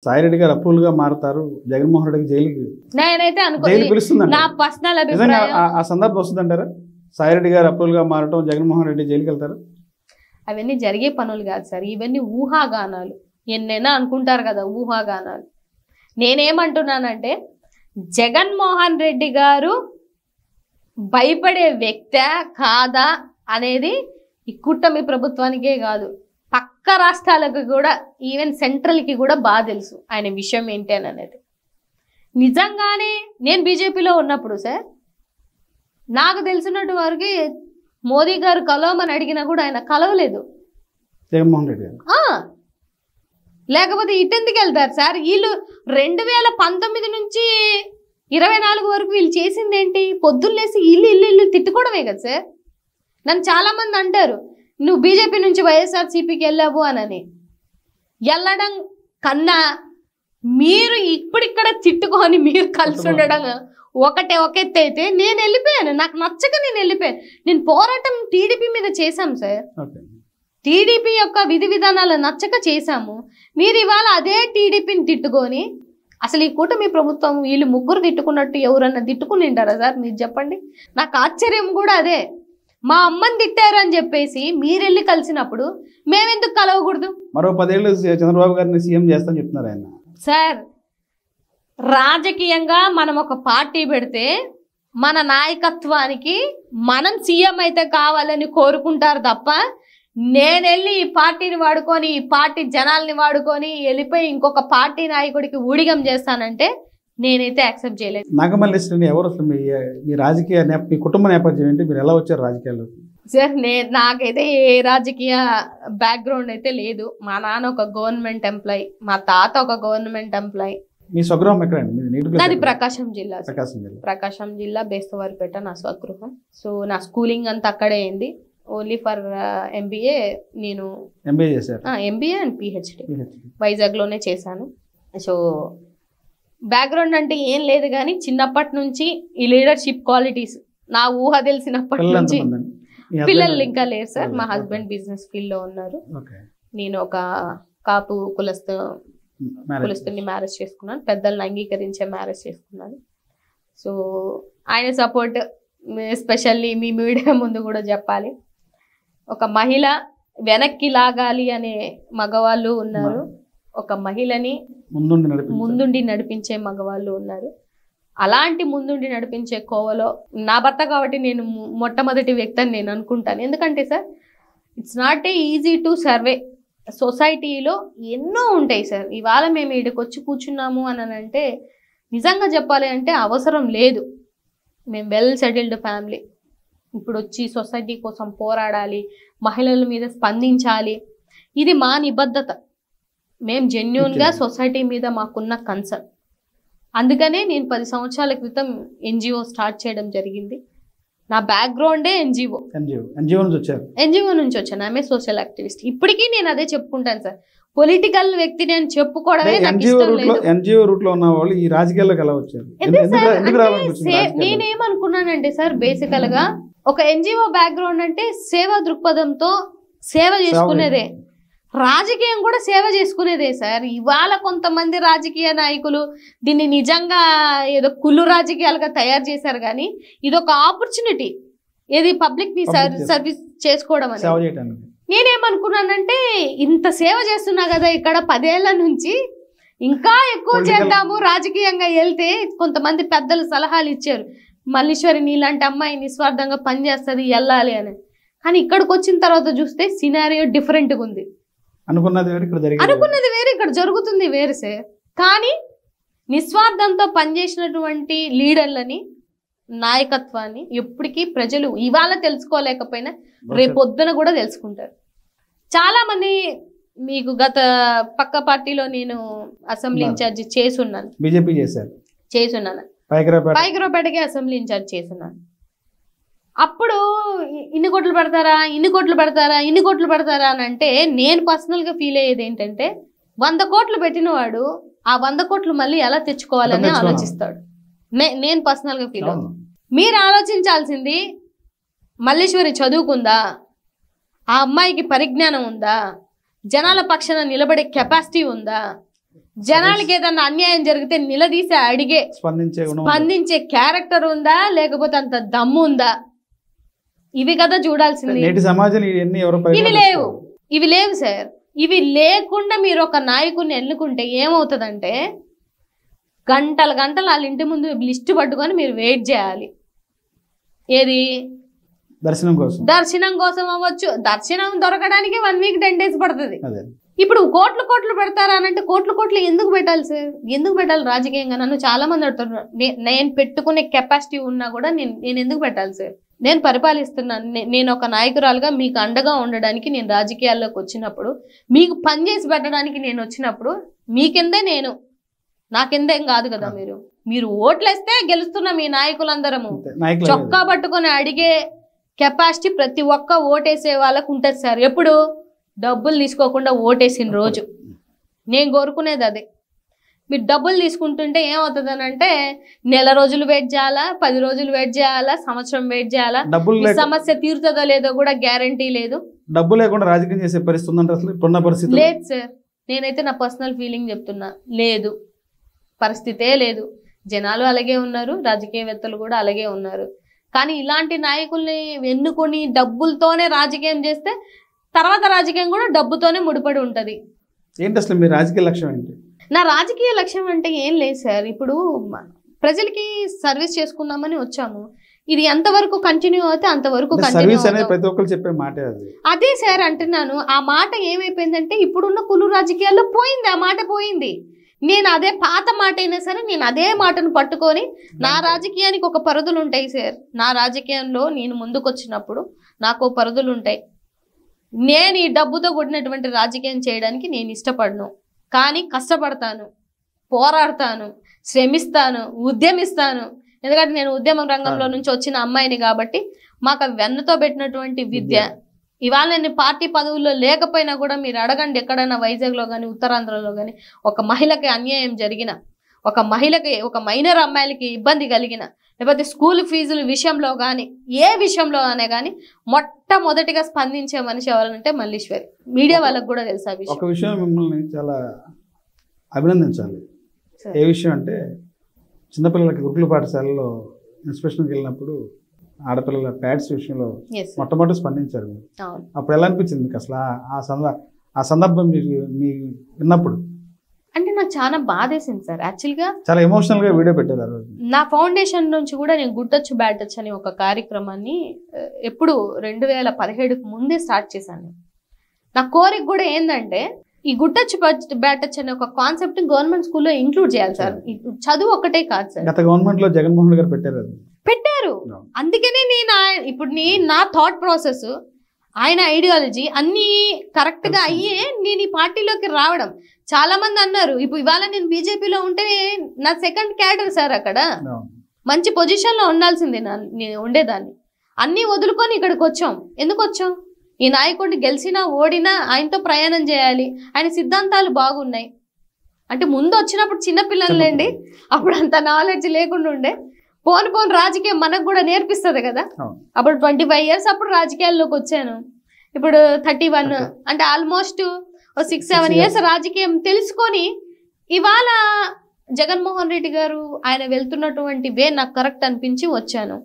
సాయిరెడ్డి గారు అప్రూవల్ గా మారుతారు, జగన్మోహన్ రెడ్డికి జైలుకి నేనైతే పిలుస్తుందంట. నా పర్సనల్ అభిప్రాయం ఆ సందర్భం వస్తుందంటారా? సాయిరెడ్డి గారు అప్రూవల్ గా మారటం, జగన్మోహన్ రెడ్డి జైలుకి వెళ్తారు? అవన్నీ జరిగే పనులు కాదు సార్, ఇవన్నీ ఊహాగానాలు. ఎన్నైనా అనుకుంటారు కదా ఊహాగానాలు. నేనేమంటున్నానంటే జగన్మోహన్ రెడ్డి గారు భయపడే వ్యక్తే కాదా అనేది ఈ కూటమి ప్రభుత్వానికే కాదు, పక్క రాష్ట్రాలకు కూడా, ఈవెన్ సెంట్రల్కి కూడా బాగా తెలుసు ఆయన విషయం ఏంటి అని అనేది. నిజంగానే నేను బీజేపీలో ఉన్నప్పుడు సార్ నాకు తెలిసినట్టు వరకు మోదీ గారు కలవమని అడిగినా కూడా ఆయన కలవలేదు జగన్మోహన్ రెడ్డి గారు. లేకపోతే ఇటెందుకు వెళ్తారు సార్? వీళ్ళు 2019 నుంచి 24 వరకు వీళ్ళు చేసింది ఏంటి? పొద్దున్నేసి ఇల్లు తిట్టుకోవడమే కదా సార్. నన్ను చాలా మంది అంటారు నువ్వు బీజేపీ నుంచి వైఎస్ఆర్సీపీకి వెళ్ళావు అని. వెళ్ళడం కన్నా మీరు ఇప్పుడిక్కడ తిట్టుకొని మీరు కలిసి ఉండడం ఒక ఎత్తు అయితే, నేను వెళ్ళిపోయాను, నాకు నచ్చక నేను వెళ్ళిపోయాను. నేను పోరాటం టీడీపీ మీద చేశాం సార్, టీడీపీ యొక్క విధి విధానాలు నచ్చక చేశాము. మీరు ఇవాళ అదే టీడీపీని తిట్టుకొని, అసలు ఈ కూటమి ప్రభుత్వం వీళ్ళు ముగ్గురు తిట్టుకున్నట్టు ఎవరన్నా తిట్టుకుని ఉంటారా సార్? మీరు చెప్పండి. నాకు ఆశ్చర్యం కూడా అదే. మా అమ్మని తిట్టారు అని చెప్పేసి మీరెళ్ళి కలిసినప్పుడు మేమెందుకు కలవకూడదు? మరో 10 ఏళ్ళు చంద్రబాబు గారిని సీఎం చేస్తాను చెప్తున్నారు ఆయన. సార్ రాజకీయంగా మనం ఒక పార్టీ పెడితే మన నాయకత్వానికి మనం సీఎం అయితే కావాలని కోరుకుంటారు తప్ప, నేను వెళ్ళి ఈ పార్టీని వాడుకొని, ఈ పార్టీ జనాల్ని వాడుకొని వెళ్ళిపోయి ఇంకొక పార్టీ నాయకుడికి ఊడిగం చేస్తానంటే నేనైతే యాక్సెప్ట్ చేయలేదు. నాగమల్లి ఎవరు అసలు? మీ రాజకీయ మీ కుటుంబ నేపథ్యం ఏంటి? మీరు ఎలా వచ్చారు రాజకీయాల్లో? సార్ నాకైతే ఏ రాజకీయ బ్యాక్గ్రౌండ్ అయితే లేదు. మా నాన్న ఒక గవర్నమెంట్ ఎంప్లాయీ, మా తాత ఒక గవర్నమెంట్ ఎంప్లాయీ. మీ స్వగృహం ఎక్కడండి? నాది ప్రకాశం జిల్లా. ప్రకాశం జిల్లా బేస్తవారిపేట నా స్వగృహం. సో నా స్కూలింగ్ అంతా అక్కడే అయింది. ఓన్లీ ఫర్ ఎంబీఏ నేను ఎంబీఏ చేశాను. ఎంబీఏ అండ్ పిహెచ్డి వైజాగ్లోనే చేశాను. సో బ్యాక్గ్రౌండ్ అంటే ఏం లేదు, కానీ చిన్నప్పటి నుంచి ఈ లీడర్షిప్ క్వాలిటీస్ నా ఊహ తెలిసినప్పటి నుంచి. పిల్లలు ఇంకా లేరు సార్, మా హస్బెండ్ బిజినెస్ ఫీల్డ్ లో ఉన్నారు. నేను ఒక కాపు కులస్తుని మ్యారేజ్ చేసుకున్నాను, పెద్దలను అంగీకరించే మ్యారేజ్ చేసుకున్నాను. సో ఆయన సపోర్ట్ ఎస్పెషల్లీ మీ మీడియా ముందు కూడా చెప్పాలి, ఒక మహిళ వెనక్కి లాగాలి అనే మగవాళ్ళు ఉన్నారు, ఒక మహిళని ముందుండి నడిపించే మగవాళ్ళు ఉన్నారు. అలాంటి ముందుండి నడిపించే కోవలో నా భర్త కాబట్టి నేను మొట్టమొదటి వ్యక్తి అని నేను అనుకుంటాను. ఎందుకంటే sir it's not a easy to survey. సొసైటీలో ఎన్నో ఉంటాయి సార్. ఇవాళ మేము ఇక్కడికి వచ్చి కూర్చున్నాము అని అంటే నిజంగా చెప్పాలి అంటే అవసరం లేదు. మేము వెల్ సెటిల్డ్ ఫ్యామిలీ. ఇప్పుడు వచ్చి సొసైటీ కోసం పోరాడాలి, మహిళల మీద స్పందించాలి, ఇది మా నిబద్ధత. మేము జెన్యూన్గా సొసైటీ మీద మాకున్న కన్సర్న్. అందుకనే నేను 10 సంవత్సరాల క్రితం ఎన్జిఓ స్టార్ట్ చేయడం జరిగింది. నా బ్యాక్గ్రౌండే ఎన్జిఓ నుంచి వచ్చాను. ఆమె సోషల్ యాక్టివిస్ట్. ఇప్పటికీ నేను అదే చెప్పుకుంటాను సార్, పొలిటికల్ వ్యక్తి నేను చెప్పుకోవడమే నాకు ఇష్టం లేదు. నేనేమనుకున్నానంటే సార్, బేసికల్ గా ఒక ఎన్జిఓ బ్యాక్గ్రౌండ్ అంటే సేవా దృక్పథంతో సేవ చేసుకునేదే, రాజకీయం కూడా సేవ చేసుకునేదే సార్. ఇవాళ కొంతమంది రాజకీయ నాయకులు దీన్ని నిజంగా ఏదో కుళ్ళు రాజకీయాలుగా తయారు చేశారు, కానీ ఇది ఒక ఆపర్చునిటీ, ఏది పబ్లిక్ ని సర్వీస్ చేసుకోవడం అని. నేనేమనుకున్నానంటే ఇంత సేవ చేస్తున్నా కదా ఇక్కడ 10 ఏళ్ల నుంచి, ఇంకా ఎక్కువ చేద్దాము రాజకీయంగా వెళ్తే. కొంతమంది పెద్దలు సలహాలు ఇచ్చారు, మల్లీశ్వరి నీలాంటి అమ్మాయి నిస్వార్థంగా పనిచేస్తుంది వెళ్ళాలి అని. కానీ ఇక్కడికి వచ్చిన తర్వాత చూస్తే సినారియో డిఫరెంట్గా ఉంది. అనుకున్నది వేరే, ఇక్కడ జరుగుతుంది వేరే సార్. కానీ నిస్వార్థంతో పనిచేసినటువంటి లీడర్లని, నాయకత్వాన్ని ఎప్పటికీ ప్రజలు ఇవాళ తెలుసుకోలేకపోయినా రేపొద్దున కూడా తెలుసుకుంటారు. చాలా మంది మీకు గత పక్క పార్టీలో నేను అసెంబ్లీ ఇన్ఛార్జి చేసున్నాను, బీజేపీ చేస్తున్నాను, పైకరావుపేటకి అసెంబ్లీ ఇన్ఛార్జ్ చేస్తున్నాను. అప్పుడు ఇన్ని కోట్లు పెడతారా అని అంటే నేను పర్సనల్గా ఫీల్ అయ్యేది ఏంటంటే, 100 కోట్లు పెట్టిన వాడు ఆ 100 కోట్లు మళ్ళీ ఎలా తెచ్చుకోవాలని ఆలోచిస్తాడు. నేను పర్సనల్గా ఫీల్ అవుతాను. మీరు ఆలోచించాల్సింది, మల్లీశ్వరి చదువుకుందా, ఆ అమ్మాయికి పరిజ్ఞానం ఉందా, జనాల పక్షాన నిలబడే కెపాసిటీ ఉందా, జనాలకి ఏదన్నా అన్యాయం జరిగితే నిలదీసి అడిగే స్పందించే క్యారెక్టర్ ఉందా, లేకపోతే అంత దమ్ము ఉందా? ఇవి కదా చూడాల్సింది. ఇవి లేవు సార్. ఇవి లేకుండా మీరు ఒక నాయకుడిని ఎన్నుకుంటే ఏమవుతుందంటే గంటలు వాళ్ళ ఇంటి ముందు లిస్టు పట్టుకొని మీరు వెయిట్ చేయాలి. ఏది దర్శనం కోసం అవ్వచ్చు. దర్శనం దొరకడానికి 1 వీక్ 10 days పడుతుంది. ఇప్పుడు కోట్లు పెడతారా అంటే కోట్లు ఎందుకు పెట్టాలి సార్? ఎందుకు పెట్టాలి? రాజకీయంగా నన్ను చాలా మంది అడుగుతున్నారు. నేను పెట్టుకునే కెపాసిటీ ఉన్నా కూడా నేను ఎందుకు పెట్టాలి సార్? నేను పరిపాలిస్తున్నాను. నేను ఒక నాయకురాలుగా మీకు అండగా ఉండడానికి నేను రాజకీయాల్లోకి వచ్చినప్పుడు, మీకు పని చేసి పెట్టడానికి నేను వచ్చినప్పుడు మీ కిందే నేను, నా కిందేం కాదు కదా. మీరు ఓట్లేస్తే గెలుస్తున్న మీ నాయకులందరము చొక్కా పట్టుకొని అడిగే కెపాసిటీ ప్రతి ఒక్క ఓటేసే వాళ్ళకు ఉంటుంది సార్. ఎప్పుడు డబ్బులు తీసుకోకుండా ఓటేసిన రోజు. నేను కోరుకునేది అదే. మీరు డబ్బులు తీసుకుంటుంటే ఏమవుతుంది అని అంటే నెల రోజులు వెయిట్ చేయాలా, 10 రోజులు వెయిట్ చేయాలా, సంవత్సరం వెయిట్ చేయాలా. సమస్య తీరుతుందో లేదో కూడా గ్యారంటీ లేదు. డబ్బు లేకుండా రాజకీయం చేసే పరిస్థితి లేదు సార్. నేనైతే నా పర్సనల్ ఫీలింగ్ చెప్తున్నా, లేదు, పరిస్థితే లేదు. జనాలు అలాగే ఉన్నారు, రాజకీయవేత్తలు కూడా అలాగే ఉన్నారు. కానీ ఇలాంటి నాయకుల్ని ఎన్నుకొని డబ్బులతోనే రాజకీయం చేస్తే తర్వాత రాజకీయం కూడా డబ్బుతోనే ముడిపడి ఉంటది. ఏంటి అసలు మీ రాజకీయ లక్ష్యం ఏంటి? నా రాజకీయ లక్ష్యం అంటే ఏం లేదు సార్. ఇప్పుడు ప్రజలకి సర్వీస్ చేసుకుందామని వచ్చాము. ఇది ఎంతవరకు కంటిన్యూ అవుతే అంతవరకు అదే సార్ అంటున్నాను. ఆ మాట ఏమైపోయిందంటే ఇప్పుడున్న కులు రాజకీయాల్లో పోయింది. ఆ మాట పోయింది. నేను అదే పాత మాట అయినా సరే నేను అదే మాటను పట్టుకొని నా రాజకీయానికి ఒక పరిధులు ఉంటాయి సార్. నా రాజకీయంలో నేను ముందుకు వచ్చినప్పుడు నాకు పరిధులు ఉంటాయి. నేను ఈ డబ్బుతో కూడినటువంటి రాజకీయం చేయడానికి నేను ఇష్టపడను. కానీ కష్టపడతాను, పోరాడతాను, శ్రమిస్తాను, ఉద్యమిస్తాను. ఎందుకంటే నేను ఉద్యమ రంగంలో నుంచి వచ్చిన అమ్మాయిని కాబట్టి మాకు వెన్నతో పెట్టినటువంటి విద్య. ఇవాళ నేను పార్టీ పదవుల్లో లేకపోయినా కూడా మీరు అడగండి, ఎక్కడైనా వైజాగ్లో కానీ ఉత్తరాంధ్రలో కానీ ఒక మహిళకి అన్యాయం జరిగిన, ఒక మహిళకి, ఒక మైనర్ అమ్మాయిలకి ఇబ్బంది కలిగిన, లేకపోతే స్కూల్ ఫీజుల విషయంలో కానీ ఏ విషయంలో అనే కానీ మొట్టమొదటిగా స్పందించే మనిషి ఎవరంటే మల్లీశ్వరి. మీడియా వాళ్ళకు కూడా తెలుసా విషయం. ఒక విషయం మిమ్మల్ని చాలా అభినందించాలి. ఏ విషయం అంటే చిన్నపిల్లలకి గురుకుల పాఠశాలలో ఇన్స్పెక్షన్కి వెళ్ళినప్పుడు ఆడపిల్లల ప్యాడ్స్ విషయంలో మొట్టమొదటి స్పందించారు. అప్పుడు ఎలా అనిపించింది మీకు అసలు ఆ సందర్భం మీ విన్నప్పుడు? అంటే నాకు చాలా బాధేసింది సార్. యాక్చువల్గా చాలా ఎమోషనల్ గా వీడియో పెట్టారు. నా ఫౌండేషన్ నుంచి కూడా నేను గుడ్ టచ్ బ్యాడ్ టచ్ అనే ఒక కార్యక్రమాన్ని ఎప్పుడు 2017కు ముందే స్టార్ట్ చేశాను. నా కోరిక కూడా ఏంటంటే ఈ గుడ్ టచ్ బ్యాడ్ టచ్ అనే ఒక కాన్సెప్ట్ గవర్నమెంట్ స్కూల్లో ఇంక్లూడ్ చేయాలి సార్. చదువు ఒకటే కాదు సార్. గత గవర్నమెంట్ లో జగన్మోహన్ రెడ్డి గారు పెట్టారు. అందుకనే ఇప్పుడు నా థాట్ ప్రాసెస్, ఆయన ఐడియాలజీ అన్నీ కరెక్ట్ గా అయ్యే నేను ఈ పార్టీలోకి రావడం. చాలా మంది అన్నారు ఇప్పుడు ఇవాళ నేను బీజేపీలో ఉంటే నా సెకండ్ క్యాడర్ సార్. అక్కడ మంచి పొజిషన్ లో ఉండాల్సిందే నేను ఉండేదాన్ని. అన్నీ వదులుకొని ఇక్కడికి వచ్చాం. ఎందుకు వచ్చాం? ఈ నాయకుడిని గెలిచినా ఓడినా ఆయనతో ప్రయాణం చేయాలి. ఆయన సిద్ధాంతాలు బాగున్నాయి. అంటే ముందు వచ్చినప్పుడు చిన్నపిల్లలేండి, అప్పుడు అంత నాలెడ్జ్ లేకుండా ఉండే. పోను రాజకీయం మనకు కూడా నేర్పిస్తుంది కదా. అప్పుడు 25 years అప్పుడు రాజకీయాల్లోకి వచ్చాను. ఇప్పుడు 31 అంటే ఆల్మోస్ట్ 6-7 years రాజకీయం తెలుసుకొని ఇవాళ జగన్మోహన్ రెడ్డి గారు ఆయన వెళ్తున్నటువంటి వే నాకు కరెక్ట్ అనిపించి వచ్చాను.